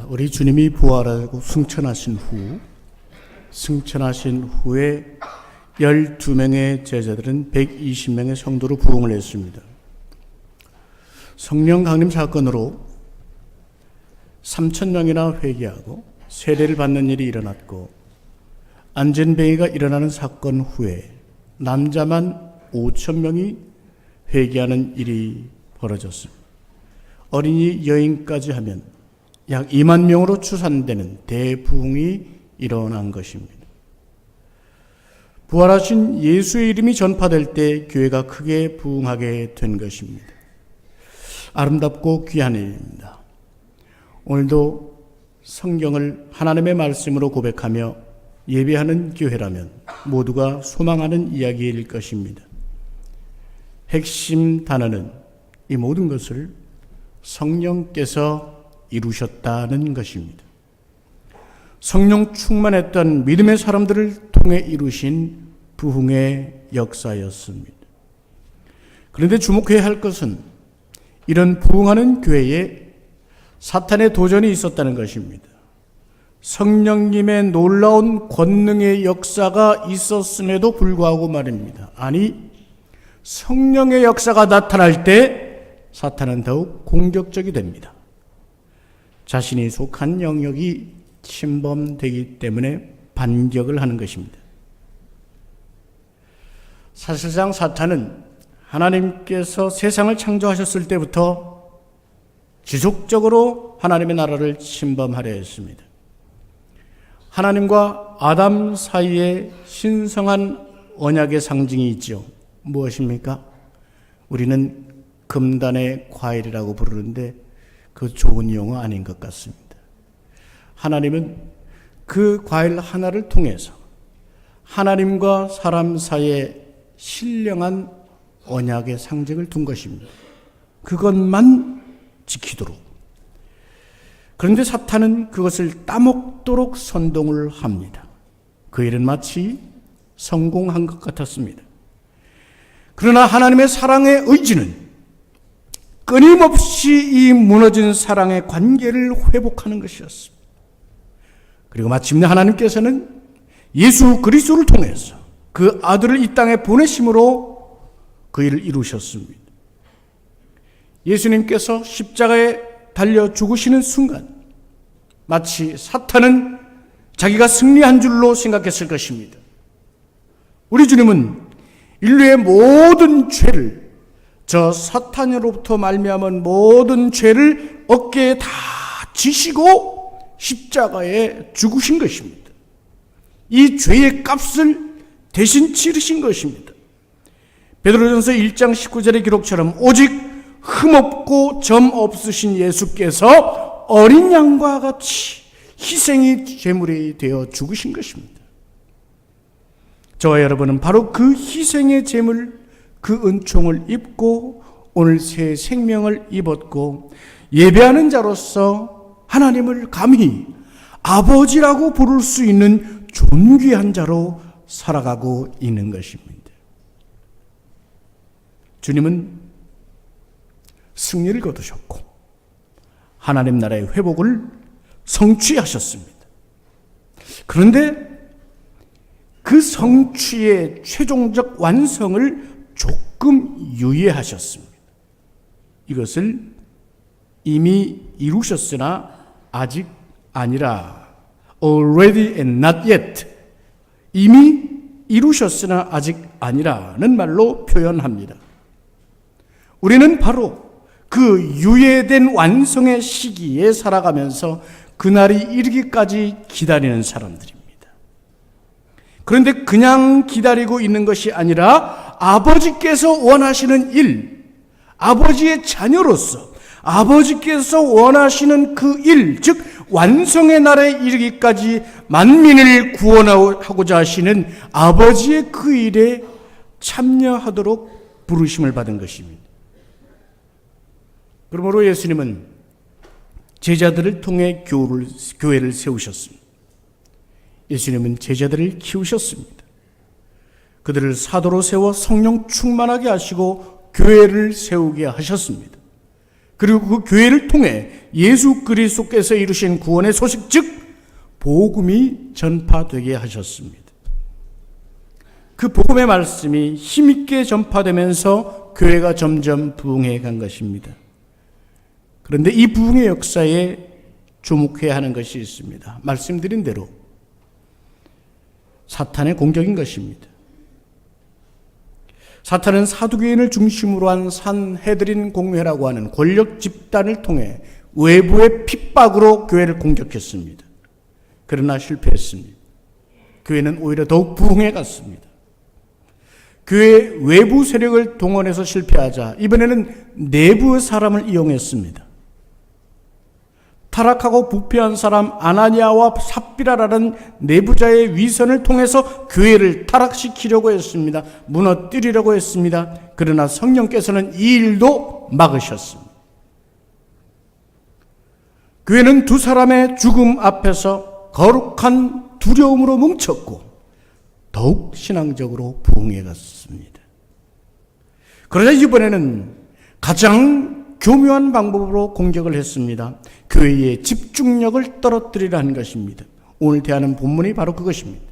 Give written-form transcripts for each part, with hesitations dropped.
우리 주님이 부활하고 승천하신 후에 12명의 제자들은 120명의 성도로 부흥을 했습니다. 성령 강림 사건으로 3,000명이나 회개하고 세례를 받는 일이 일어났고, 안전뱅이가 일어나는 사건 후에 남자만 5,000명이 회개하는 일이 벌어졌습니다. 어린이 여인까지 하면 약 2만 명으로 추산되는 대부흥이 일어난 것입니다. 부활하신 예수의 이름이 전파될 때 교회가 크게 부흥하게 된 것입니다. 아름답고 귀한 일입니다. 오늘도 성경을 하나님의 말씀으로 고백하며 예배하는 교회라면 모두가 소망하는 이야기일 것입니다. 핵심 단어는 이 모든 것을 성령께서 이루셨다는 것입니다. 성령 충만했던 믿음의 사람들을 통해 이루신 부흥의 역사였습니다. 그런데 주목해야 할 것은 이런 부흥하는 교회에 사탄의 도전이 있었다는 것입니다. 성령님의 놀라운 권능의 역사가 있었음에도 불구하고 말입니다. 아니, 성령의 역사가 나타날 때 사탄은 더욱 공격적이 됩니다. 자신이 속한 영역이 침범되기 때문에 반격을 하는 것입니다. 사실상 사탄은 하나님께서 세상을 창조하셨을 때부터 지속적으로 하나님의 나라를 침범하려 했습니다. 하나님과 아담 사이에 신성한 언약의 상징이 있죠. 무엇입니까? 우리는 금단의 과일이라고 부르는데 그 좋은 용어 아닌 것 같습니다. 하나님은 그 과일 하나를 통해서 하나님과 사람 사이에 신령한 언약의 상징을 둔 것입니다. 그것만 지키도록. 그런데 사탄은 그것을 따먹도록 선동을 합니다. 그 일은 마치 성공한 것 같았습니다. 그러나 하나님의 사랑의 의지는 끊임없이 이 무너진 사랑의 관계를 회복하는 것이었습니다. 그리고 마침내 하나님께서는 예수 그리스도를 통해서 그 아들을 이 땅에 보내심으로 그 일을 이루셨습니다. 예수님께서 십자가에 달려 죽으시는 순간 마치 사탄은 자기가 승리한 줄로 생각했을 것입니다. 우리 주님은 인류의 모든 죄를, 저 사탄으로부터 말미암은 모든 죄를 어깨에 다 지시고 십자가에 죽으신 것입니다. 이 죄의 값을 대신 치르신 것입니다. 베드로전서 1장 19절의 기록처럼 오직 흠없고 점 없으신 예수께서 어린 양과 같이 희생이 제물이 되어 죽으신 것입니다. 저와 여러분은 바로 그 희생의 제물, 그 은총을 입고 오늘 새 생명을 입었고 예배하는 자로서 하나님을 감히 아버지라고 부를 수 있는 존귀한 자로 살아가고 있는 것입니다. 주님은 승리를 거두셨고 하나님 나라의 회복을 성취하셨습니다. 그런데 그 성취의 최종적 완성을 조금 유예하셨습니다. 이것을 이미 이루셨으나 아직 아니라 already and not yet, 이미 이루셨으나 아직 아니라는 말로 표현합니다. 우리는 바로 그 유예된 완성의 시기에 살아가면서 그날이 이르기까지 기다리는 사람들입니다. 그런데 그냥 기다리고 있는 것이 아니라 아버지께서 원하시는 일, 아버지의 자녀로서 아버지께서 원하시는 그 일, 즉 완성의 날에 이르기까지 만민을 구원하고자 하시는 아버지의 그 일에 참여하도록 부르심을 받은 것입니다. 그러므로 예수님은 제자들을 통해 교회를 세우셨습니다. 예수님은 제자들을 키우셨습니다. 그들을 사도로 세워 성령 충만하게 하시고 교회를 세우게 하셨습니다. 그리고 그 교회를 통해 예수 그리스도께서 이루신 구원의 소식, 즉 복음이 전파되게 하셨습니다. 그 복음의 말씀이 힘있게 전파되면서 교회가 점점 부흥해 간 것입니다. 그런데 이 부흥의 역사에 주목해야 하는 것이 있습니다. 말씀드린 대로 사탄의 공격인 것입니다. 사탄은 사두개인을 중심으로 한 산헤드린 공회라고 하는 권력 집단을 통해 외부의 핍박으로 교회를 공격했습니다. 그러나 실패했습니다. 교회는 오히려 더욱 부흥해 갔습니다. 교회 외부 세력을 동원해서 실패하자 이번에는 내부의 사람을 이용했습니다. 타락하고 부패한 사람 아나니아와 삽비라라는 내부자의 위선을 통해서 교회를 타락시키려고 했습니다. 무너뜨리려고 했습니다. 그러나 성령께서는 이 일도 막으셨습니다. 교회는 두 사람의 죽음 앞에서 거룩한 두려움으로 뭉쳤고 더욱 신앙적으로 부흥해 갔습니다. 그러자 이번에는 가장 교묘한 방법으로 공격을 했습니다. 교회의 집중력을 떨어뜨리라는 것입니다. 오늘 대하는 본문이 바로 그것입니다.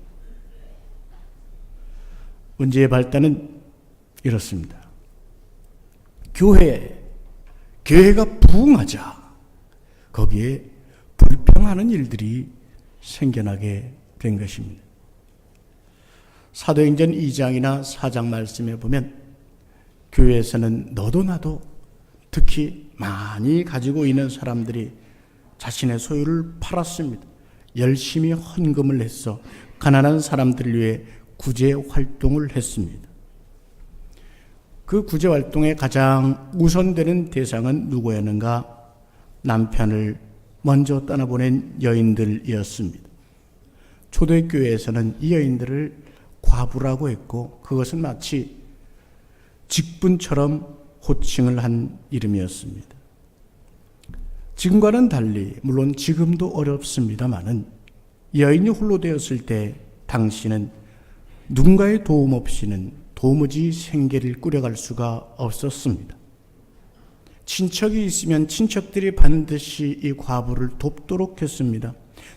문제의 발단은 이렇습니다. 교회가 부흥하자 거기에 불평하는 일들이 생겨나게 된 것입니다. 사도행전 2장이나 4장 말씀에 보면 교회에서는 너도 나도 특히 많이 가지고 있는 사람들이 자신의 소유를 팔았습니다. 열심히 헌금을 해서 가난한 사람들을 위해 구제 활동을 했습니다. 그 구제 활동의 가장 우선되는 대상은 누구였는가? 남편을 먼저 떠나보낸 여인들이었습니다. 초대교회에서는 이 여인들을 과부라고 했고 그것은 마치 직분처럼 호칭을 한 이름이었습니다. 지금과는 달리 물론 지금도 어렵습니다마는 여인이 홀로 되었을 때 당신은 누군가의 도움 없이는 도무지 생계를 꾸려갈 수가 없었습니다. 친척이 있으면 친척들이 반드시 이 과부를 돕도록 했습니다.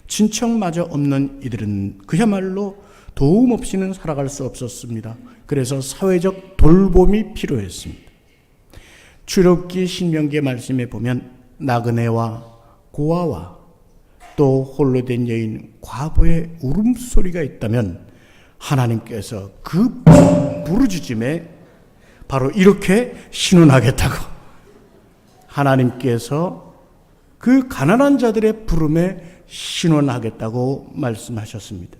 친척마저 없는 이들은 그야말로 도움 없이는 살아갈 수 없었습니다. 그래서 사회적 돌봄이 필요했습니다. 출애굽기 신명기의 말씀에 보면 나그네와 고아와 또 홀로 된 여인 과부의 울음소리가 있다면 하나님께서 그 부르짖음에 바로 이렇게 신원하겠다고 하나님께서 그 가난한 자들의 부름에 신원하겠다고 말씀하셨습니다.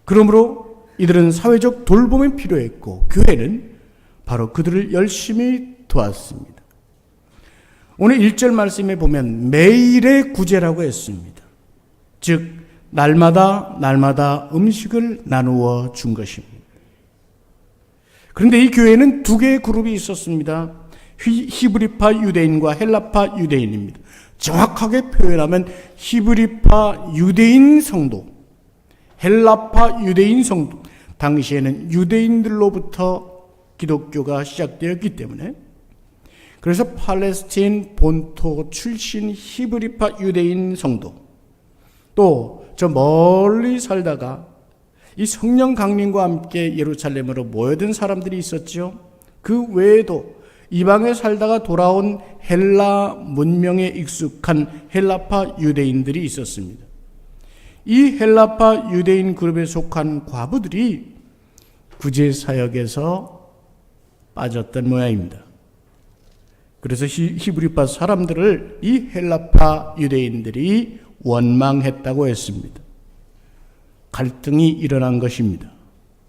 그러므로 이들은 사회적 돌봄이 필요했고 교회는 바로 그들을 열심히 도왔습니다. 오늘 1절 말씀에 보면 매일의 구제라고 했습니다. 즉 날마다 음식을 나누어 준 것입니다. 그런데 이 교회는 두 개의 그룹이 있었습니다. 히브리파 유대인과 헬라파 유대인입니다. 정확하게 표현하면 히브리파 유대인 성도, 헬라파 유대인 성도. 당시에는 유대인들로부터 기독교가 시작되었기 때문에 그래서 팔레스틴 본토 출신 히브리파 유대인 성도, 또 저 멀리 살다가 이 성령 강림과 함께 예루살렘으로 모여든 사람들이 있었죠. 그 외에도 이방에 살다가 돌아온 헬라 문명에 익숙한 헬라파 유대인들이 있었습니다. 이 헬라파 유대인 그룹에 속한 과부들이 구제 사역에서 빠졌던 모양입니다. 그래서 히브리파 사람들을 이 헬라파 유대인들이 원망했다고 했습니다. 갈등이 일어난 것입니다.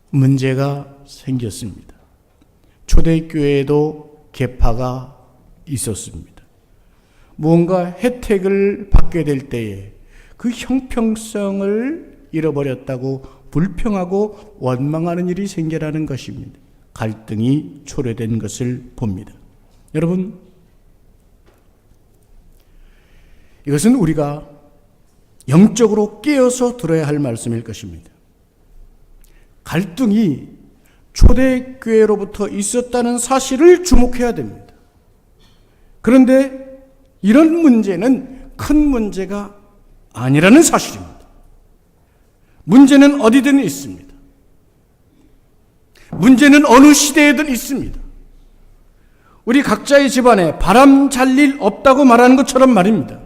문제가 생겼습니다. 초대교회에도 계파가 있었습니다. 무언가 혜택을 받게 될 때에 그 형평성을 잃어버렸다고 불평하고 원망하는 일이 생겨나는 것입니다. 갈등이 초래된 것을 봅니다. 여러분, 이것은 우리가 영적으로 깨어서 들어야 할 말씀일 것입니다. 갈등이 초대교회로부터 있었다는 사실을 주목해야 됩니다. 그런데 이런 문제는 큰 문제가 아니라는 사실입니다. 문제는 어디든 있습니다. 문제는 어느 시대에든 있습니다. 우리 각자의 집안에 바람 잘 일 없다고 말하는 것처럼 말입니다.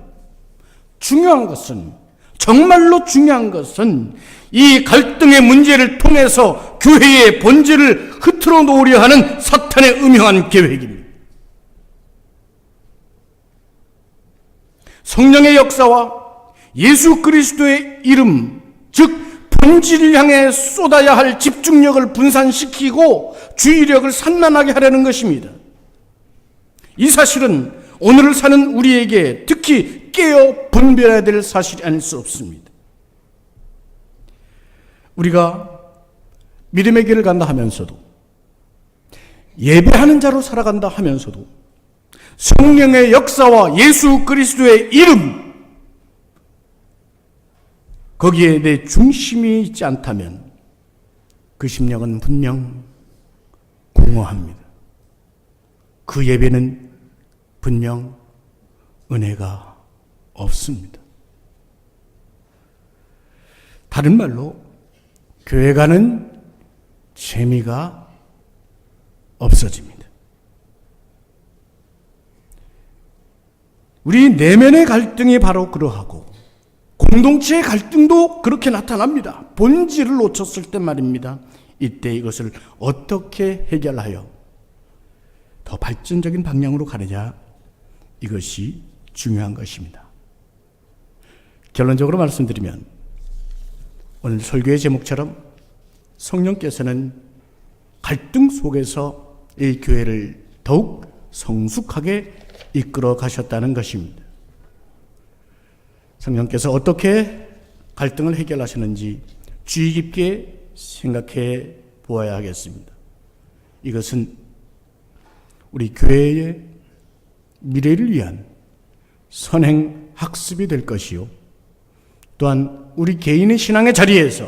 중요한 것은, 정말로 중요한 것은 이 갈등의 문제를 통해서 교회의 본질을 흐트러 놓으려 하는 사탄의 음흉한 계획입니다. 성령의 역사와 예수 그리스도의 이름, 즉 본질을 향해 쏟아야 할 집중력을 분산시키고 주의력을 산만하게 하려는 것입니다. 이 사실은 오늘을 사는 우리에게 특히 깨어 분별해야 될 사실이 아닐 수 없습니다. 우리가 믿음의 길을 간다 하면서도, 예배하는 자로 살아간다 하면서도 성령의 역사와 예수 그리스도의 이름, 거기에 내 중심이 있지 않다면 그 심령은 분명 공허합니다. 그 예배는 분명 은혜가 없습니다. 다른 말로 교회 가는 재미가 없어집니다. 우리 내면의 갈등이 바로 그러하고 공동체의 갈등도 그렇게 나타납니다. 본질을 놓쳤을 때 말입니다. 이때 이것을 어떻게 해결하여 더 발전적인 방향으로 가느냐, 이것이 중요한 것입니다. 결론적으로 말씀드리면 오늘 설교의 제목처럼 성령께서는 갈등 속에서 이 교회를 더욱 성숙하게 이끌어 가셨다는 것입니다. 성령께서 어떻게 갈등을 해결하시는지 주의 깊게 생각해 보아야 하겠습니다. 이것은 우리 교회의 미래를 위한 선행 학습이 될 것이요, 또한 우리 개인의 신앙의 자리에서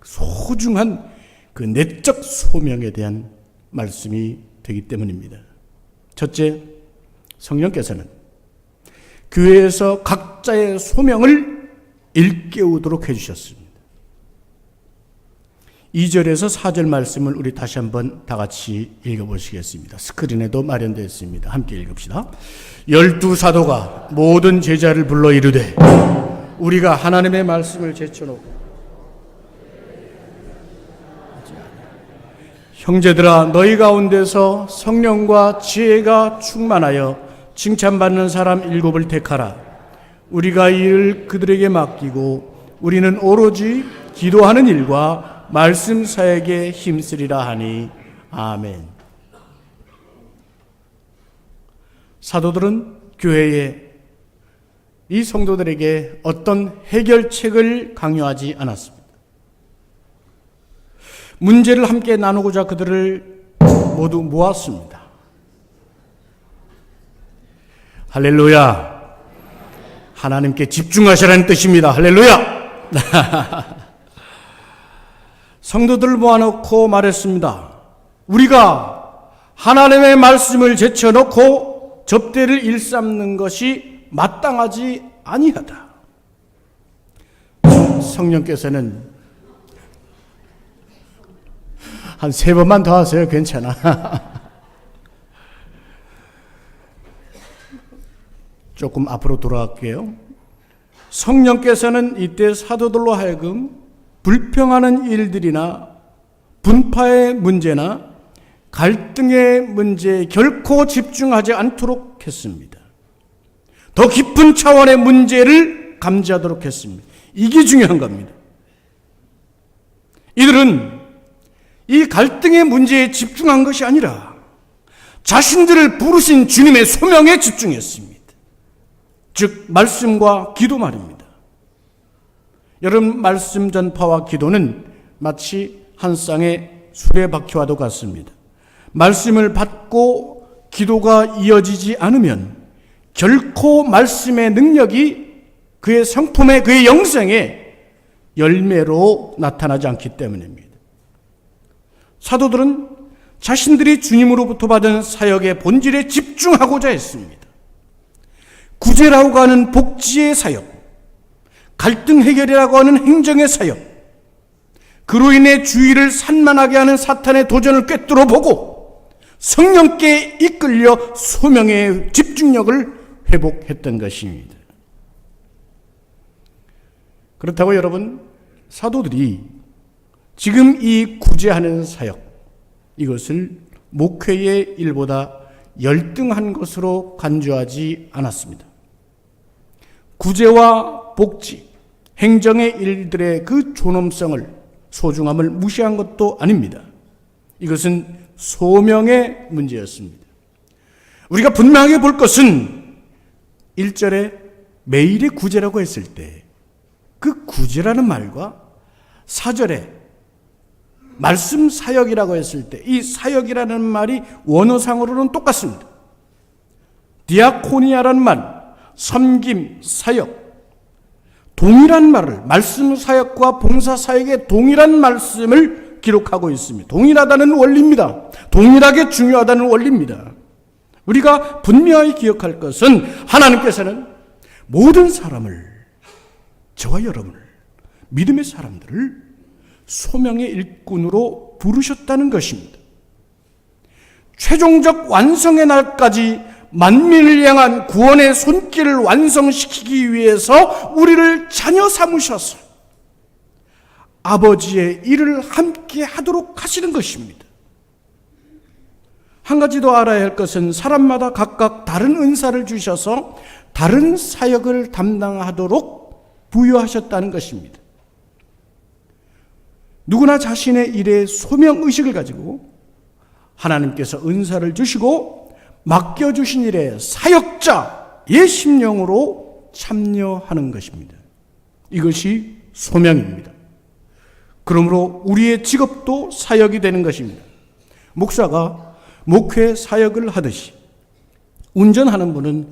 소중한 그 내적 소명에 대한 말씀이 되기 때문입니다. 첫째, 성령께서는 교회에서 각자의 소명을 일깨우도록 해주셨습니다. 2절에서 4절 말씀을 우리 다시 한번 다 같이 읽어보시겠습니다. 스크린에도 마련되어 있습니다. 함께 읽읍시다. 12사도가 모든 제자를 불러 이르되 우리가 하나님의 말씀을 제쳐놓고, 형제들아 너희 가운데서 성령과 지혜가 충만하여 칭찬받는 사람 7을 택하라. 우리가 이 일을 그들에게 맡기고 우리는 오로지 기도하는 일과 말씀 사역에 힘쓰리라 하니. 아멘. 사도들은 교회에 이 성도들에게 어떤 해결책을 강요하지 않았습니다. 문제를 함께 나누고자 그들을 모두 모았습니다. 할렐루야. 하나님께 집중하시라는 뜻입니다. 할렐루야. 성도들을 모아놓고 말했습니다. 우리가 하나님의 말씀을 제쳐놓고 접대를 일삼는 것이 마땅하지 아니하다. 성령께서는 한 3번만 더 하세요. 괜찮아. 조금 앞으로 돌아갈게요. 성령께서는 이때 사도들로 하여금 불평하는 일들이나 분파의 문제나 갈등의 문제에 결코 집중하지 않도록 했습니다. 더 깊은 차원의 문제를 감지하도록 했습니다. 이게 중요한 겁니다. 이들은 이 갈등의 문제에 집중한 것이 아니라 자신들을 부르신 주님의 소명에 집중했습니다. 즉 말씀과 기도 말입니다. 여러분, 말씀 전파와 기도는 마치 한 쌍의 수레바퀴와도 같습니다. 말씀을 받고 기도가 이어지지 않으면 결코 말씀의 능력이 그의 성품에, 그의 영생에 열매로 나타나지 않기 때문입니다. 사도들은 자신들이 주님으로부터 받은 사역의 본질에 집중하고자 했습니다. 구제라고 하는 복지의 사역, 갈등 해결이라고 하는 행정의 사역, 그로 인해 주의를 산만하게 하는 사탄의 도전을 꿰뚫어 보고 성령께 이끌려 소명의 집중력을 회복했던 것입니다. 그렇다고 여러분, 사도들이 지금 이 구제하는 사역, 이것을 목회의 일보다 열등한 것으로 간주하지 않았습니다. 구제와 복지, 행정의 일들의 그 존엄성을, 소중함을 무시한 것도 아닙니다. 이것은 소명의 문제였습니다. 우리가 분명하게 볼 것은 1절에 매일의 구제라고 했을 때 그 구제라는 말과 4절에 말씀 사역이라고 했을 때 이 사역이라는 말이 원어상으로는 똑같습니다. 디아코니아라는 말, 섬김, 사역, 동일한 말을, 말씀 사역과 봉사 사역의 동일한 말씀을 기록하고 있습니다. 동일하다는 원리입니다. 동일하게 중요하다는 원리입니다. 우리가 분명히 기억할 것은 하나님께서는 모든 사람을, 저와 여러분을, 믿음의 사람들을 소명의 일꾼으로 부르셨다는 것입니다. 최종적 완성의 날까지 만민을 향한 구원의 손길을 완성시키기 위해서 우리를 자녀 삼으셔서 아버지의 일을 함께 하도록 하시는 것입니다. 한 가지 더 알아야 할 것은 사람마다 각각 다른 은사를 주셔서 다른 사역을 담당하도록 부여하셨다는 것입니다. 누구나 자신의 일에 소명의식을 가지고 하나님께서 은사를 주시고 맡겨주신 일에 사역자의 심령으로 참여하는 것입니다. 이것이 소명입니다. 그러므로 우리의 직업도 사역이 되는 것입니다. 목사가 목회 사역을 하듯이 운전하는 분은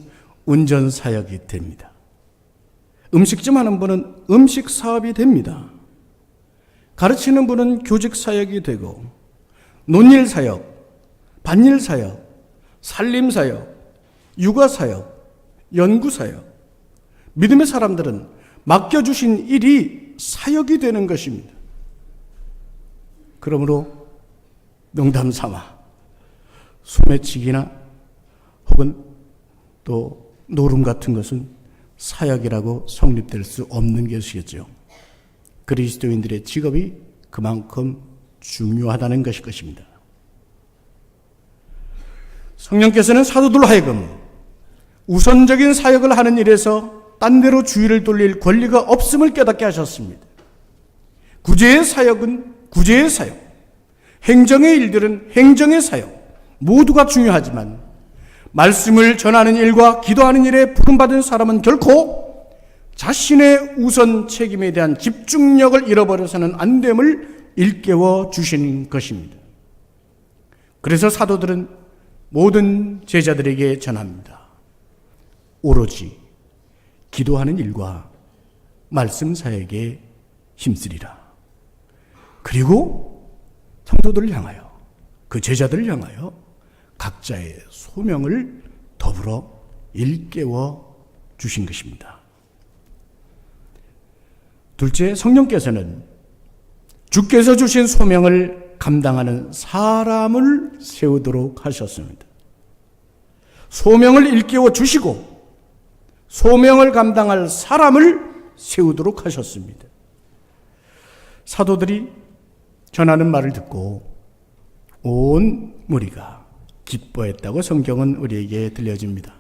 운전 사역이 됩니다. 음식점 하는 분은 음식 사업이 됩니다. 가르치는 분은 교직 사역이 되고 논일 사역, 반일 사역, 살림 사역, 육아 사역, 연구 사역, 믿음의 사람들은 맡겨주신 일이 사역이 되는 것입니다. 그러므로 농담 삼아 소매치기나 혹은 또 노름 같은 것은 사역이라고 성립될 수 없는 것이겠죠. 그리스도인들의 직업이 그만큼 중요하다는 것일 것입니다. 성령께서는 사도들로 하여금 우선적인 사역을 하는 일에서 딴 데로 주의를 돌릴 권리가 없음을 깨닫게 하셨습니다. 구제의 사역은 구제의 사역, 행정의 일들은 행정의 사역, 모두가 중요하지만 말씀을 전하는 일과 기도하는 일에 부름받은 사람은 결코 자신의 우선 책임에 대한 집중력을 잃어버려서는 안 됨을 일깨워 주시는 것입니다. 그래서 사도들은 모든 제자들에게 전합니다. 오로지 기도하는 일과 말씀 사역에 힘쓰리라. 그리고 성도들을 향하여, 그 제자들을 향하여 각자의 소명을 더불어 일깨워 주신 것입니다. 둘째, 성령께서는 주께서 주신 소명을 감당하는 사람을 세우도록 하셨습니다. 소명을 일깨워 주시고 소명을 감당할 사람을 세우도록 하셨습니다. 사도들이 전하는 말을 듣고 온 무리가 기뻐했다고 성경은 우리에게 들려줍니다.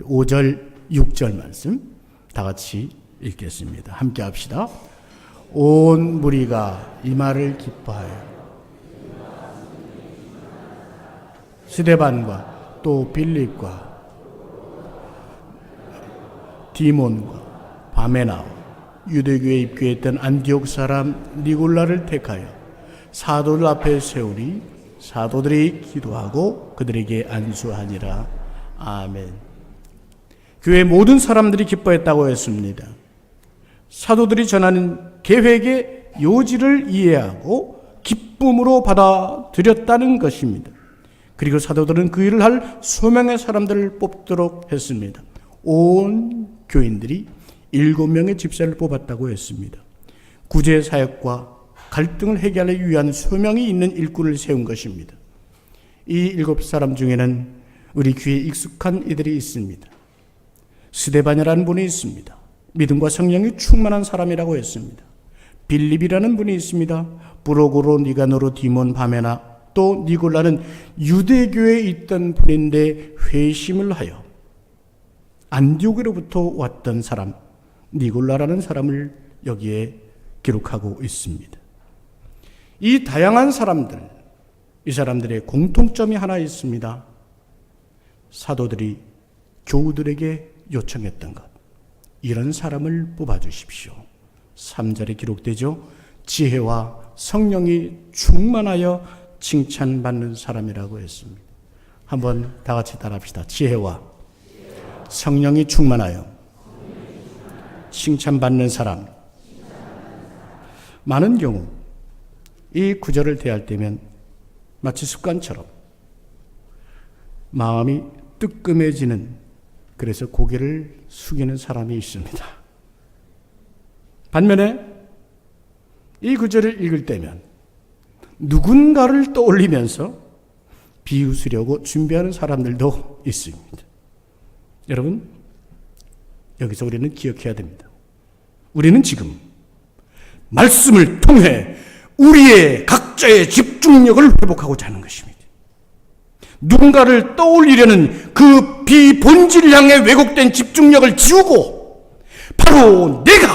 5절, 6절 말씀 다 같이 읽겠습니다. 함께 합시다. 온 무리가 이 말을 기뻐하여 스데반과 또 빌립과 디몬과 바메나오 유대교에 입교했던 안디옥 사람 니골라를 택하여 사도들 앞에 세우리 사도들이 기도하고 그들에게 안수하니라. 아멘. 교회 모든 사람들이 기뻐했다고 했습니다. 사도들이 전하는 계획의 요지를 이해하고 기쁨으로 받아들였다는 것입니다. 그리고 사도들은 그 일을 할 소명의 사람들을 뽑도록 했습니다. 온 교인들이 7명의 집사를 뽑았다고 했습니다. 구제 사역과 갈등을 해결하기 위한 소명이 있는 일꾼을 세운 것입니다. 이 7사람 중에는 우리 귀에 익숙한 이들이 있습니다. 스데반이라는 분이 있습니다. 믿음과 성령이 충만한 사람이라고 했습니다. 빌립이라는 분이 있습니다. 브로고로, 니가노로, 디몬, 바메나, 또 니골라는 유대교에 있던 분인데 회심을 하여 안디옥으로부터 왔던 사람, 니골라라는 사람을 여기에 기록하고 있습니다. 이 다양한 사람들, 이 사람들의 공통점이 하나 있습니다. 사도들이 교우들에게 요청했던 것, 이런 사람을 뽑아주십시오. 3절에 기록되죠. 지혜와 성령이 충만하여 칭찬받는 사람이라고 했습니다. 한번 다 같이 따라합시다. 지혜와 성령이 충만하여 칭찬받는 사람. 많은 경우 이 구절을 대할 때면 마치 습관처럼 마음이 뜨끔해지는, 그래서 고개를 숙이는 사람이 있습니다. 반면에 이 구절을 읽을 때면 누군가를 떠올리면서 비웃으려고 준비하는 사람들도 있습니다. 여러분, 여기서 우리는 기억해야 됩니다. 우리는 지금 말씀을 통해 우리의 각자의 집중력을 회복하고자 하는 것입니다. 누군가를 떠올리려는 그 비본질 향해 왜곡된 집중력을 지우고 바로 내가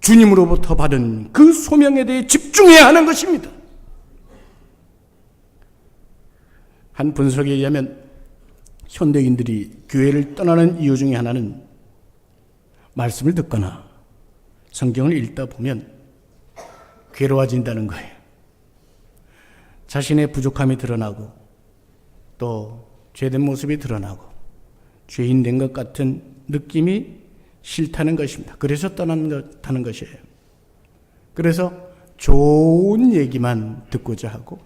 주님으로부터 받은 그 소명에 대해 집중해야 하는 것입니다. 한 분석에 의하면 현대인들이 교회를 떠나는 이유 중에 하나는 말씀을 듣거나 성경을 읽다 보면 괴로워진다는 거예요. 자신의 부족함이 드러나고 또 죄된 모습이 드러나고 죄인 된 것 같은 느낌이 싫다는 것입니다. 그래서 떠나는 것이에요. 그래서 좋은 얘기만 듣고자 하고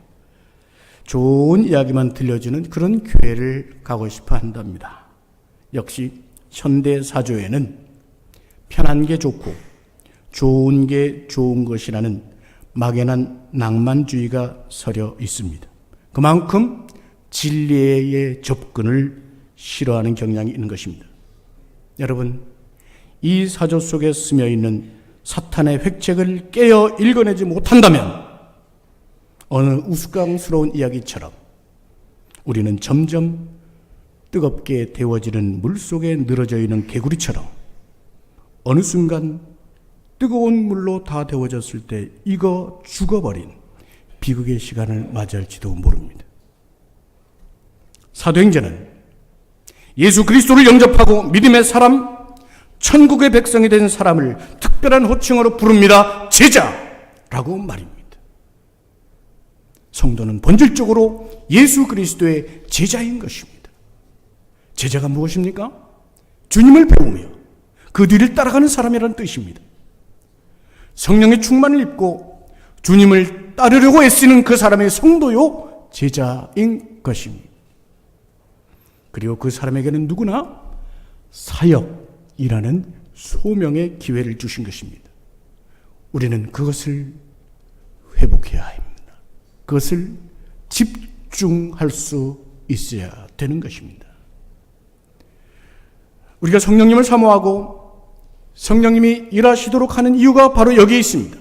좋은 이야기만 들려주는 그런 교회를 가고 싶어 한답니다. 역시 현대 사조에는 편한 게 좋고 좋은 게 좋은 것이라는 막연한 낭만주의가 서려 있습니다. 그만큼 진리의 접근을 싫어하는 경향이 있는 것입니다. 여러분, 이 사조 속에 스며 있는 사탄의 획책을 깨어 읽어내지 못한다면 어느 우스꽝스러운 이야기처럼 우리는 점점 뜨겁게 데워지는 물속에 늘어져 있는 개구리처럼 어느 순간 뜨거운 물로 다 데워졌을 때 익어 죽어버린 비극의 시간을 맞이할지도 모릅니다. 사도행전은 예수 그리스도를 영접하고 믿음의 사람, 천국의 백성이 된 사람을 특별한 호칭으로 부릅니다. 제자라고 말입니다. 성도는 본질적으로 예수 그리스도의 제자인 것입니다. 제자가 무엇입니까? 주님을 배우며 그 뒤를 따라가는 사람이라는 뜻입니다. 성령의 충만을 입고 주님을 따르려고 애쓰는 그 사람의 성도요, 제자인 것입니다. 그리고 그 사람에게는 누구나 사역이라는 소명의 기회를 주신 것입니다. 우리는 그것을 회복해야 합니다. 그것을 집중할 수 있어야 되는 것입니다. 우리가 성령님을 사모하고 성령님이 일하시도록 하는 이유가 바로 여기에 있습니다.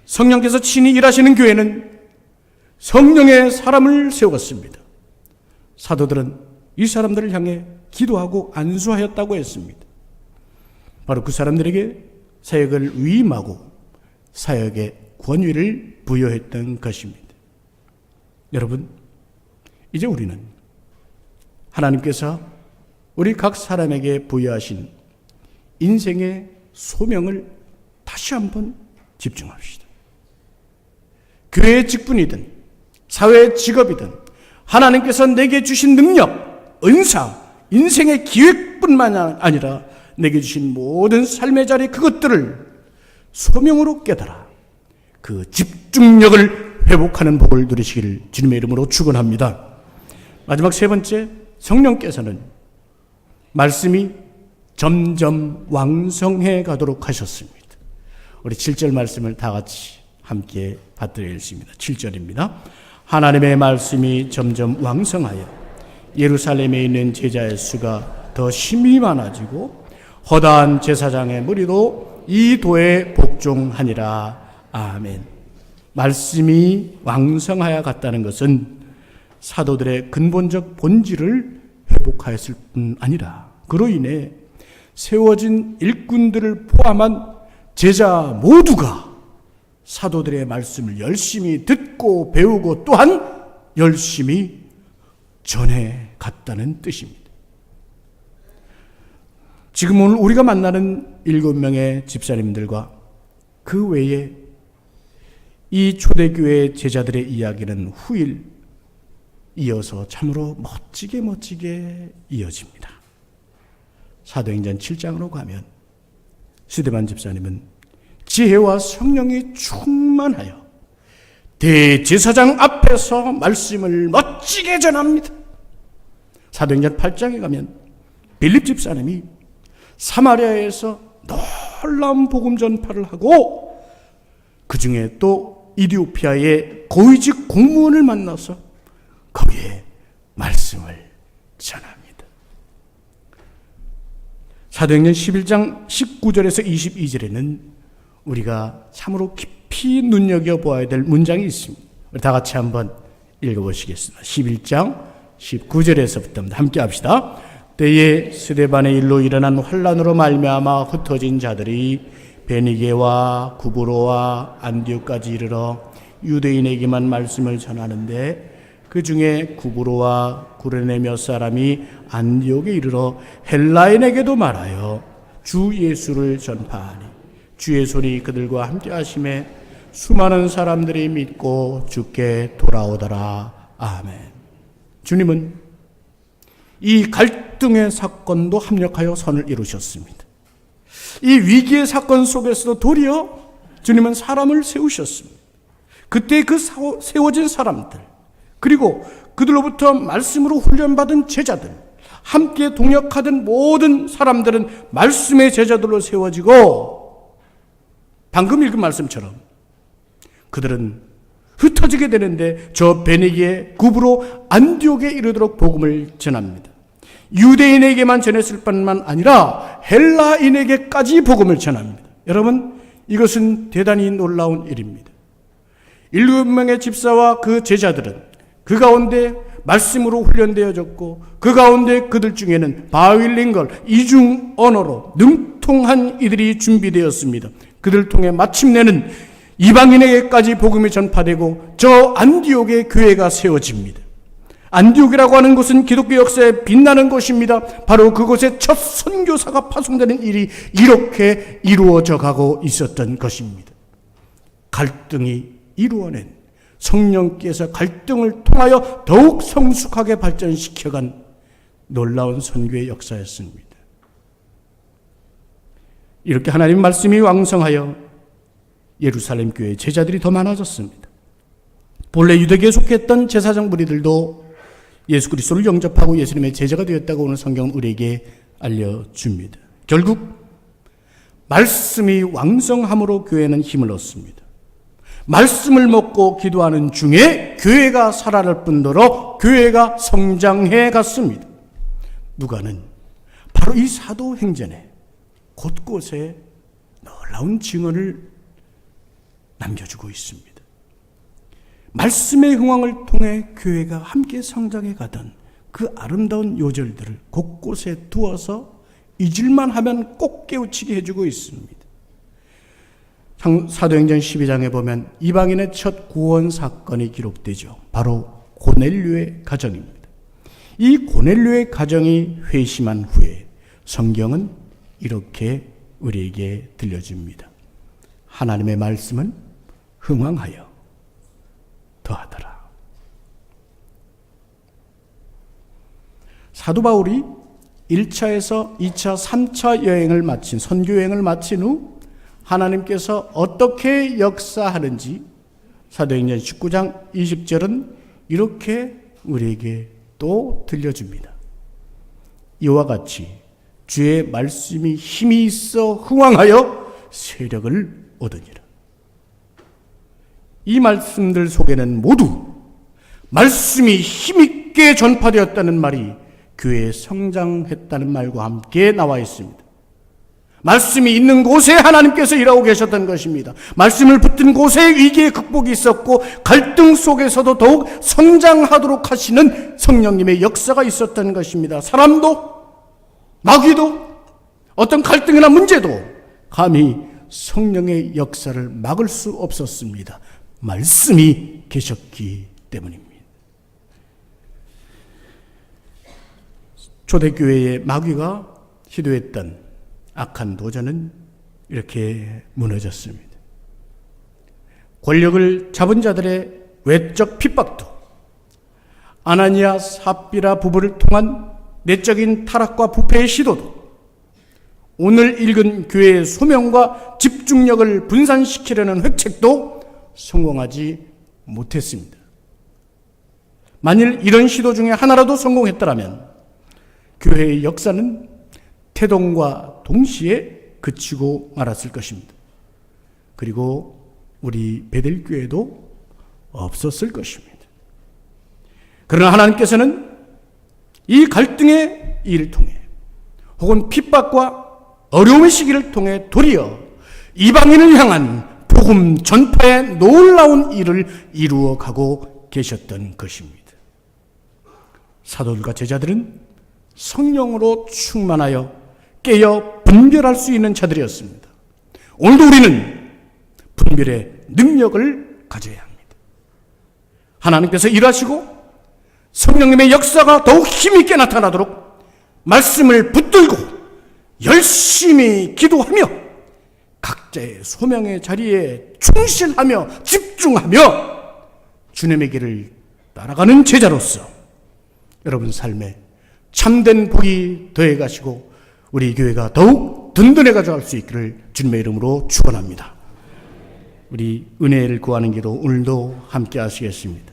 성령께서 친히 일하시는 교회는 성령의 사람을 세웠습니다. 사도들은 이 사람들을 향해 기도하고 안수하였다고 했습니다. 바로 그 사람들에게 사역을 위임하고 사역의 권위를 부여했던 것입니다. 여러분, 이제 우리는 하나님께서 우리 각 사람에게 부여하신 인생의 소명을 다시 한번 집중합시다. 교회의 직분이든 사회의 직업이든 하나님께서 내게 주신 능력, 은사, 인생의 기획뿐만 아니라 내게 주신 모든 삶의 자리, 그것들을 소명으로 깨달아 그 집중력을 회복하는 복을 누리시기를 주님의 이름으로 축원합니다. 마지막 세 번째, 성령께서는 말씀이 점점 왕성해 가도록 하셨습니다. 우리 7절 말씀을 다 같이 함께 받들겠습니다. 7절입니다. 하나님의 말씀이 점점 왕성하여 예루살렘에 있는 제자의 수가 더 심히 많아지고 허다한 제사장의 무리도 이 도에 복종하니라. 아멘. 말씀이 왕성하여 갔다는 것은 사도들의 근본적 본질을 회복하였을 뿐 아니라 그로 인해 세워진 일꾼들을 포함한 제자 모두가 사도들의 말씀을 열심히 듣고 배우고 또한 열심히 전해 갔다는 뜻입니다. 지금 오늘 우리가 만나는 7명의 집사님들과 그 외에 이 초대교회 제자들의 이야기는 후일 이어서 참으로 멋지게 이어집니다. 사도행전 7장으로 가면 스데반 집사님은 지혜와 성령이 충만하여 대제사장 앞에서 말씀을 멋지게 전합니다. 사도행전 8장에 가면 빌립 집사님이 사마리아에서 놀라운 복음 전파를 하고 그 중에 또 이디오피아의 고위직 공무원을 만나서 거기에 말씀을 전합니다. 사도행전 11장 19절에서 22절에는 우리가 참으로 깊이 눈여겨보아야 될 문장이 있습니다. 우리 다 같이 한번 읽어보시겠습니다. 11장 19절에서부터 함께 합시다. 때에 스데반의 일로 일어난 환란으로 말미암아 흩어진 자들이 베니게와 구브로와 안디옥까지 이르러 유대인에게만 말씀을 전하는데 그 중에 구브로와 구레네 몇 사람이 안디옥에 이르러 헬라인에게도 말하여 주 예수를 전파하니 주의 손이 그들과 함께 하심에 수많은 사람들이 믿고 주께 돌아오더라. 아멘. 주님은 이 갈등의 사건도 합력하여 선을 이루셨습니다. 이 위기의 사건 속에서도 도리어 주님은 사람을 세우셨습니다. 그때 그 세워진 사람들 그리고 그들로부터 말씀으로 훈련받은 제자들 함께 동역하던 모든 사람들은 말씀의 제자들로 세워지고 방금 읽은 말씀처럼 그들은 흩어지게 되는데 저 베니게 구브로 안디옥에 이르도록 복음을 전합니다. 유대인에게만 전했을 뿐만 아니라 헬라인에게까지 복음을 전합니다. 여러분, 이것은 대단히 놀라운 일입니다. 7명의 집사와 그 제자들은 그 가운데 말씀으로 훈련되어졌고 그 가운데 그들 중에는 바윌링걸 이중 언어로 능통한 이들이 준비되었습니다. 그들 통해 마침내는 이방인에게까지 복음이 전파되고 저 안디옥의 교회가 세워집니다. 안디옥이라고 하는 곳은 기독교 역사에 빛나는 곳입니다. 바로 그곳에 첫 선교사가 파송되는 일이 이렇게 이루어져 가고 있었던 것입니다. 갈등이 이루어낸 성령께서 갈등을 통하여 더욱 성숙하게 발전시켜간 놀라운 선교의 역사였습니다. 이렇게 하나님 말씀이 왕성하여 예루살렘 교회의 제자들이 더 많아졌습니다. 본래 유대교에 속했던 제사장 무리들도 예수 그리스도를 영접하고 예수님의 제자가 되었다고 오늘 성경은 우리에게 알려줍니다. 결국 말씀이 왕성함으로 교회는 힘을 얻습니다. 말씀을 먹고 기도하는 중에 교회가 살아날 뿐더러 교회가 성장해 갔습니다. 누가는 바로 이 사도행전에 곳곳에 놀라운 증언을 남겨주고 있습니다. 말씀의 흥황을 통해 교회가 함께 성장해 가던 그 아름다운 요절들을 곳곳에 두어서 잊을만 하면 꼭 깨우치게 해주고 있습니다. 사도행전 12장에 보면 이방인의 첫 구원 사건이 기록되죠. 바로 고넬료의 가정입니다. 이 고넬료의 가정이 회심한 후에 성경은 이렇게 우리에게 들려줍니다. 하나님의 말씀은 흥황하여 더하더라. 사도 바울이 1차에서 2차, 3차 여행을 마친 선교 여행을 마친 후 하나님께서 어떻게 역사하는지 사도행전 19장 20절은 이렇게 우리에게 또 들려줍니다. 이와 같이 주의 말씀이 힘이 있어 흥왕하여 세력을 얻으니라. 이 말씀들 속에는 모두 말씀이 힘있게 전파되었다는 말이 교회에 성장했다는 말과 함께 나와 있습니다. 말씀이 있는 곳에 하나님께서 일하고 계셨던 것입니다. 말씀을 붙든 곳에 위기의 극복이 있었고 갈등 속에서도 더욱 성장하도록 하시는 성령님의 역사가 있었던 것입니다. 사람도 마귀도 어떤 갈등이나 문제도 감히 성령의 역사를 막을 수 없었습니다. 말씀이 계셨기 때문입니다. 초대교회의 마귀가 시도했던 악한 도전은 이렇게 무너졌습니다. 권력을 잡은 자들의 외적 핍박도, 아나니아 삽비라 부부를 통한 내적인 타락과 부패의 시도도, 오늘 읽은 교회의 소명과 집중력을 분산시키려는 획책도 성공하지 못했습니다. 만일 이런 시도 중에 하나라도 성공했더라면 교회의 역사는 태동과 동시에 그치고 말았을 것입니다. 그리고 우리 베델교회도 없었을 것입니다. 그러나 하나님께서는 이 갈등의 일을 통해 혹은 핍박과 어려움의 시기를 통해 도리어 이방인을 향한 복음 전파의 놀라운 일을 이루어가고 계셨던 것입니다. 사도들과 제자들은 성령으로 충만하여 깨어 분별할 수 있는 자들이었습니다. 오늘도 우리는 분별의 능력을 가져야 합니다. 하나님께서 일하시고 성령님의 역사가 더욱 힘있게 나타나도록 말씀을 붙들고 열심히 기도하며 각자의 소명의 자리에 충실하며 집중하며 주님의 길을 따라가는 제자로서 여러분 삶에 참된 복이 더해가시고 우리 교회가 더욱 든든해 가져갈 수 있기를 주님의 이름으로 축원합니다. 우리 은혜를 구하는 기도 오늘도 함께 하시겠습니다.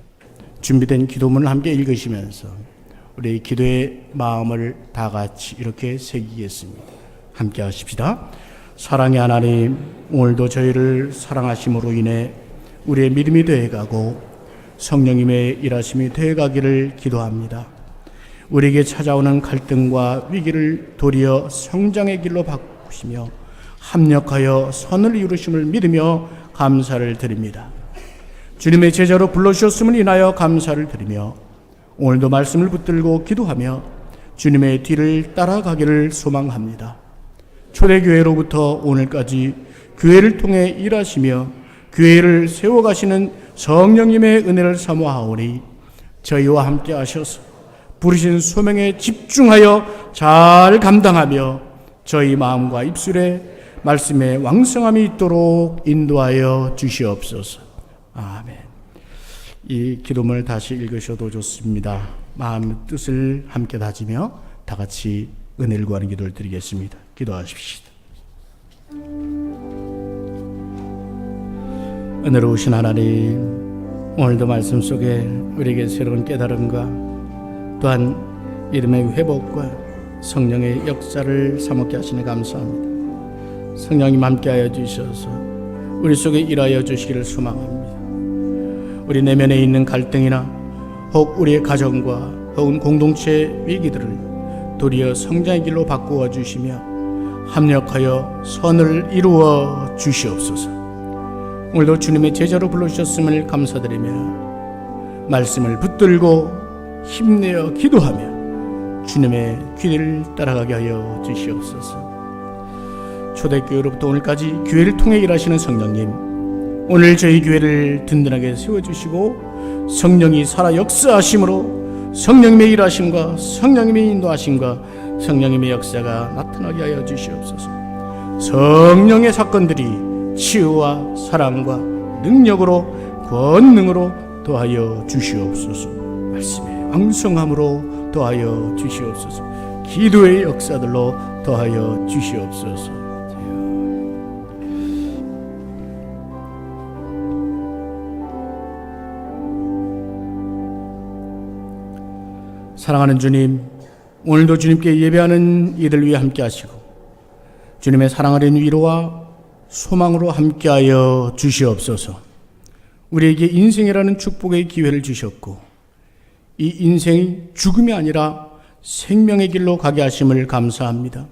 준비된 기도문을 함께 읽으시면서 우리 기도의 마음을 다 같이 이렇게 새기겠습니다. 함께 하십시다. 사랑의 하나님, 오늘도 저희를 사랑하심으로 인해 우리의 믿음이 되어가고 성령님의 일하심이 되어가기를 기도합니다. 우리에게 찾아오는 갈등과 위기를 도리어 성장의 길로 바꾸시며 합력하여 선을 이루심을 믿으며 감사를 드립니다. 주님의 제자로 불러주셨음을 인하여 감사를 드리며 오늘도 말씀을 붙들고 기도하며 주님의 뒤를 따라가기를 소망합니다. 초대교회로부터 오늘까지 교회를 통해 일하시며 교회를 세워가시는 성령님의 은혜를 사모하오니 저희와 함께 하셔서 부르신 소명에 집중하여 잘 감당하며 저희 마음과 입술에 말씀의 왕성함이 있도록 인도하여 주시옵소서. 아멘. 이 기도문을 다시 읽으셔도 좋습니다. 마음의 뜻을 함께 다지며 다 같이 은혜를 구하는 기도를 드리겠습니다. 기도하십시오. 은혜로우신 하나님, 오늘도 말씀 속에 우리에게 새로운 깨달음과 또한 믿음의 회복과 성령의 역사를 사먹게 하시니 감사합니다. 성령님 함께하여 주셔서 우리 속에 일하여 주시기를 소망합니다. 우리 내면에 있는 갈등이나 혹 우리의 가정과 혹은 공동체의 위기들을 도리어 성장의 길로 바꾸어 주시며 합력하여 선을 이루어 주시옵소서. 오늘도 주님의 제자로 불러주셨음을 감사드리며 말씀을 붙들고 힘내어 기도하며 주님의 길을 따라가게 하여 주시옵소서. 초대교회로부터 오늘까지 교회를 통해 일하시는 성령님, 오늘 저희 교회를 든든하게 세워주시고 성령이 살아 역사하심으로 성령님의 일하심과 성령님의 인도하심과 성령님의 역사가 나타나게 하여 주시옵소서. 성령의 사건들이 치유와 사랑과 능력으로 권능으로 더하여 주시옵소서. 말씀의 왕성함으로 더하여 주시옵소서. 기도의 역사들로 더하여 주시옵소서. 사랑하는 주님, 오늘도 주님께 예배하는 이들 위해 함께 하시고 주님의 사랑 어린 위로와 소망으로 함께하여 주시옵소서. 우리에게 인생이라는 축복의 기회를 주셨고 이 인생이 죽음이 아니라 생명의 길로 가게 하심을 감사합니다.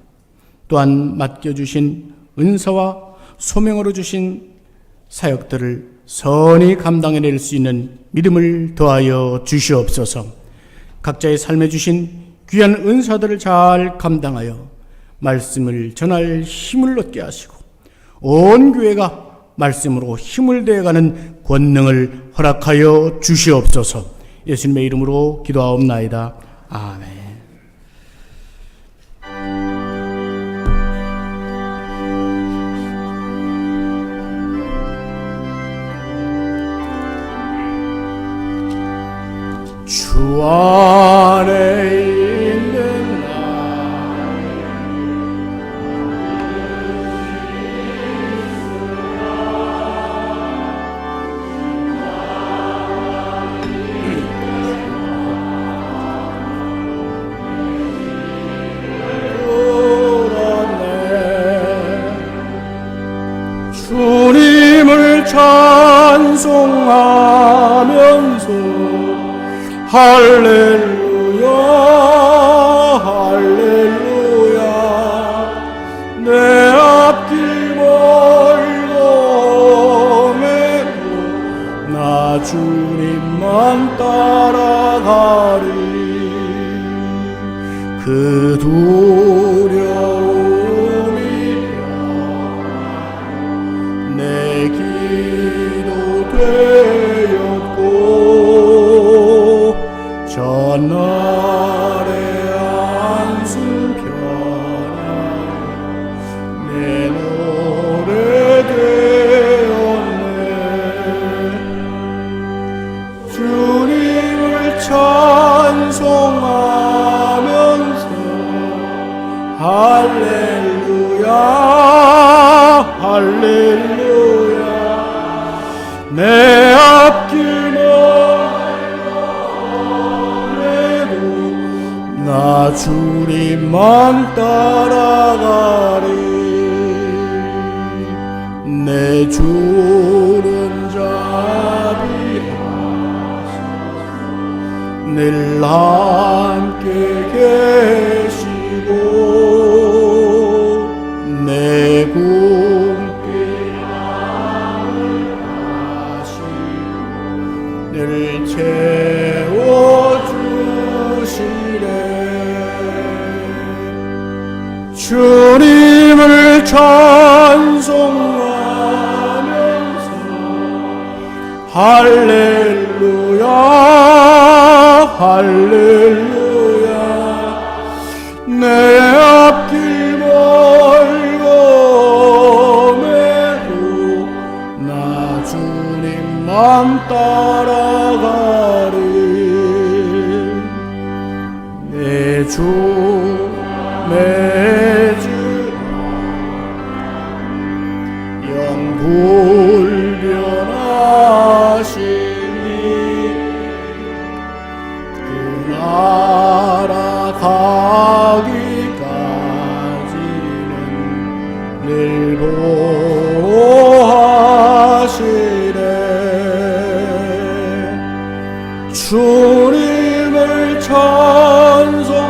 또한 맡겨주신 은사와 소명으로 주신 사역들을 선히 감당해낼 수 있는 믿음을 더하여 주시옵소서. 각자의 삶에 주신 귀한 은사들을 잘 감당하여 말씀을 전할 힘을 얻게 하시고 온 교회가 말씀으로 힘을 내어가는 권능을 허락하여 주시옵소서. 예수님의 이름으로 기도하옵나이다. 아멘. 주 안에 있는 나 주님을 찬송하면서 할렐루야 할렐루야 내 앞길 멀고 험해도 나 주님만 따라가리 그 두려움이 내 기도 되었고 전날의 안순 편하여 내 노래 되었네 주님을 찬송하면서 할렐루야 할렐루야 내 앞길 나 주님만 따라가리 내 주는 자비하소서 늘 함께 계시고 내 꿈길 함을 하시고 늘 채워주시네 주님을 찬송하면서 할렐루야 할렐루야 내 앞길 멀고 험해도 나 주님만 따라가리 내 주 매주 영불변하시니 그 나라 가기까지는 늘 보호하시네 주님을 찬송하면서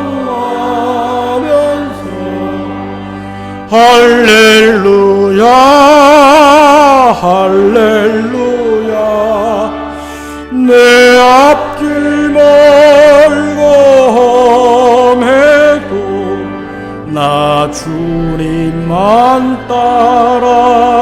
할렐루야 할렐루야 내 앞길 멀고 험해도 나 주님만 따라가리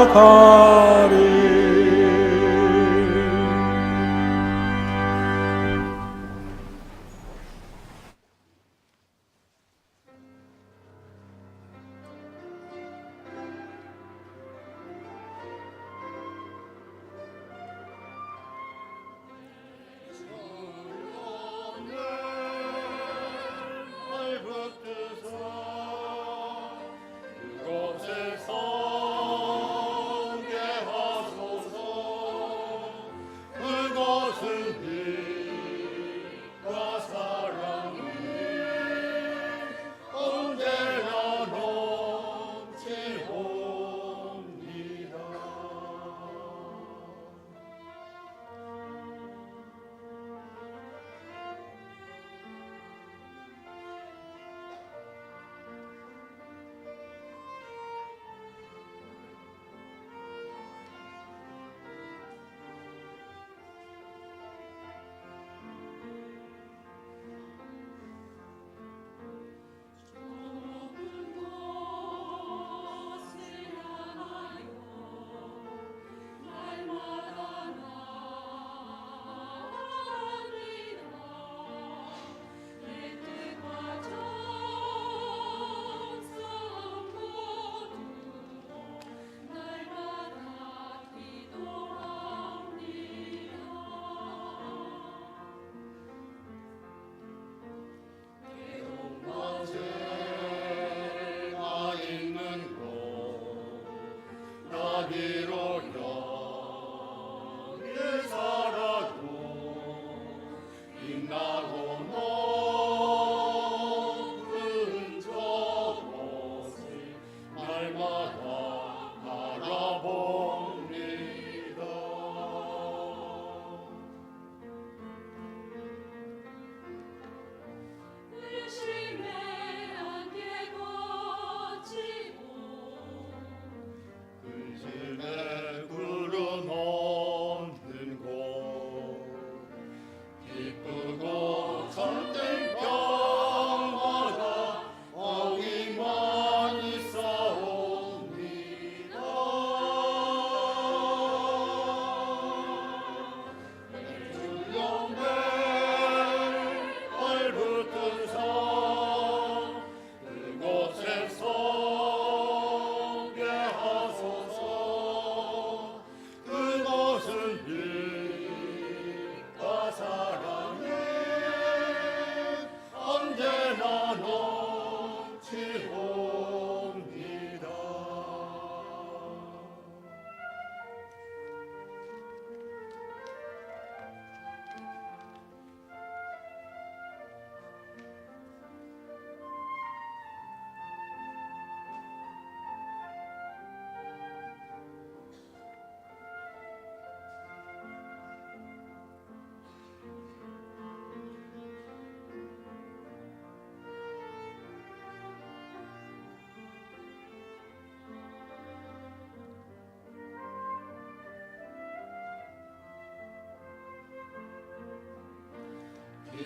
그곳에서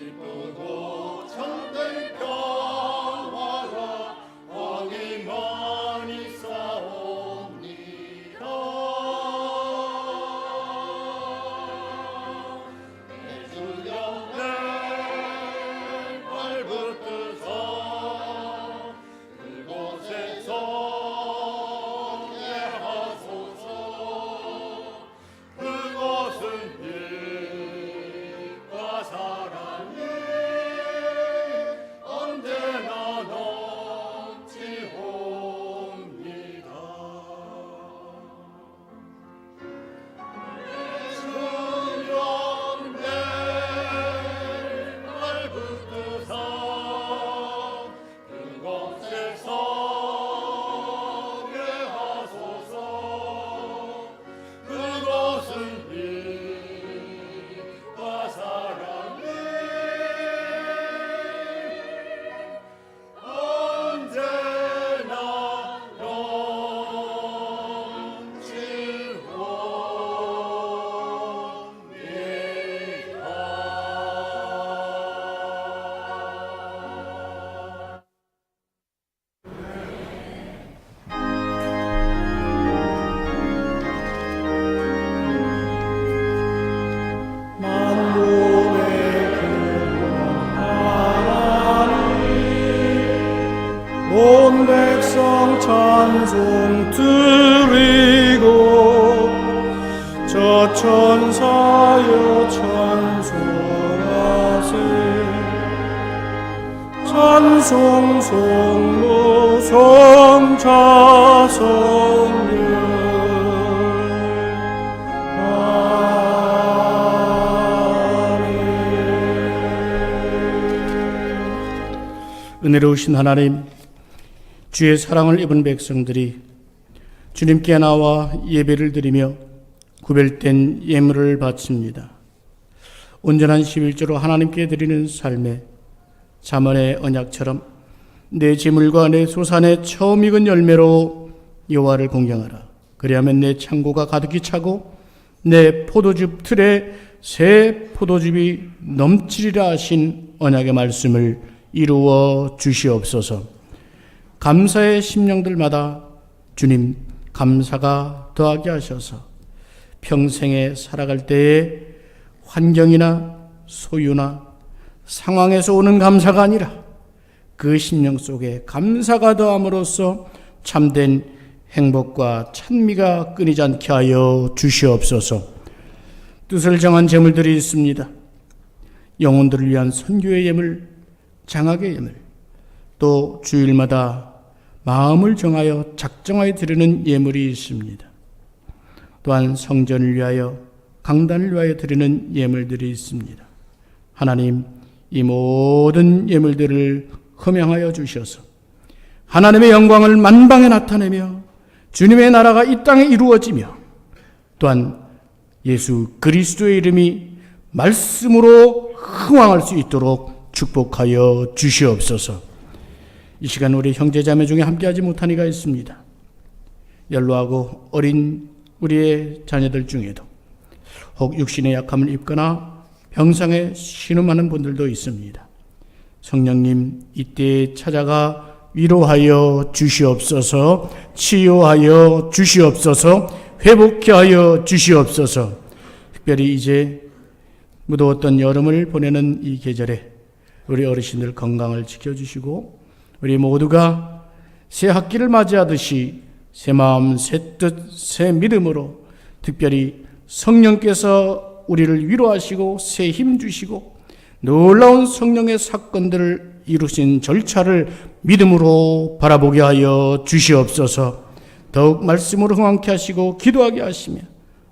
기쁘고 참된 평화가 왕이 많이 싸웁니다. 내 주여 내 발붙드사 그곳에 서게 하소서. 그것은 빛과 사랑이 언제나 넘치옵니다. 주여 내 발붙드사 그곳에 서게 하소서. 그것은 빛과 사랑이 언제나 넘치옵니다. 만국의 하나님 온 백성 찬송 드리고 저 천사여 찬송하세. 찬송 성모 성자 성령 은혜로우신 하나님, 주의 사랑을 입은 백성들이 주님께 나와 예배를 드리며 구별된 예물을 바칩니다. 온전한 11조로 하나님께 드리는 삶에 잠언의 언약처럼 내 재물과 내 소산의 처음 익은 열매로 여호와를 공경하라. 그리하면 내 창고가 가득히 차고 내 포도즙 틀에 새 포도즙이 넘치리라 하신 언약의 말씀을 이루어 주시옵소서. 감사의 심령들마다 주님 감사가 더하게 하셔서 평생에 살아갈 때에 환경이나 소유나 상황에서 오는 감사가 아니라 그 심령 속에 감사가 더함으로써 참된 행복과 찬미가 끊이지 않게 하여 주시옵소서. 뜻을 정한 제물들이 있습니다. 영혼들을 위한 선교의 예물, 장학의 예물, 또 주일마다 마음을 정하여 작정하여 드리는 예물이 있습니다. 또한 성전을 위하여, 강단을 위하여 드리는 예물들이 있습니다. 하나님, 이 모든 예물들을 흠양하여 주셔서 하나님의 영광을 만방에 나타내며 주님의 나라가 이 땅에 이루어지며 또한 예수 그리스도의 이름이 말씀으로 흥왕할 수 있도록 축복하여 주시옵소서. 이 시간 우리 형제자매 중에 함께하지 못한 이가 있습니다. 연로하고 어린 우리의 자녀들 중에도 혹 육신의 약함을 입거나 병상에 신음하는 분들도 있습니다. 성령님 이때에 찾아가 위로하여 주시옵소서, 치유하여 주시옵소서, 회복케 하여 주시옵소서. 특별히 이제 무더웠던 여름을 보내는 이 계절에 우리 어르신들 건강을 지켜주시고 우리 모두가 새 학기를 맞이하듯이 새 마음, 새 뜻, 새 믿음으로 특별히 성령께서 우리를 위로하시고 새 힘 주시고 놀라운 성령의 사건들을 이루신 절차를 믿음으로 바라보게 하여 주시옵소서. 더욱 말씀으로 흥왕케 하시고 기도하게 하시며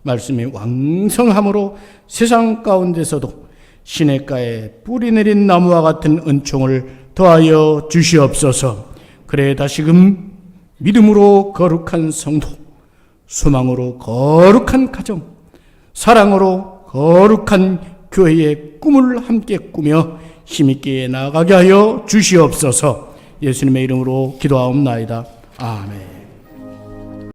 말씀의 왕성함으로 세상 가운데서도 시냇가에 뿌리 내린 나무와 같은 은총을 더하여 주시옵소서. 그래 다시금 믿음으로 거룩한 성도, 소망으로 거룩한 가정, 사랑으로 거룩한 교회의 꿈을 함께 꾸며 힘있게 나아가게 하여 주시옵소서. 예수님의 이름으로 기도하옵나이다. 아멘.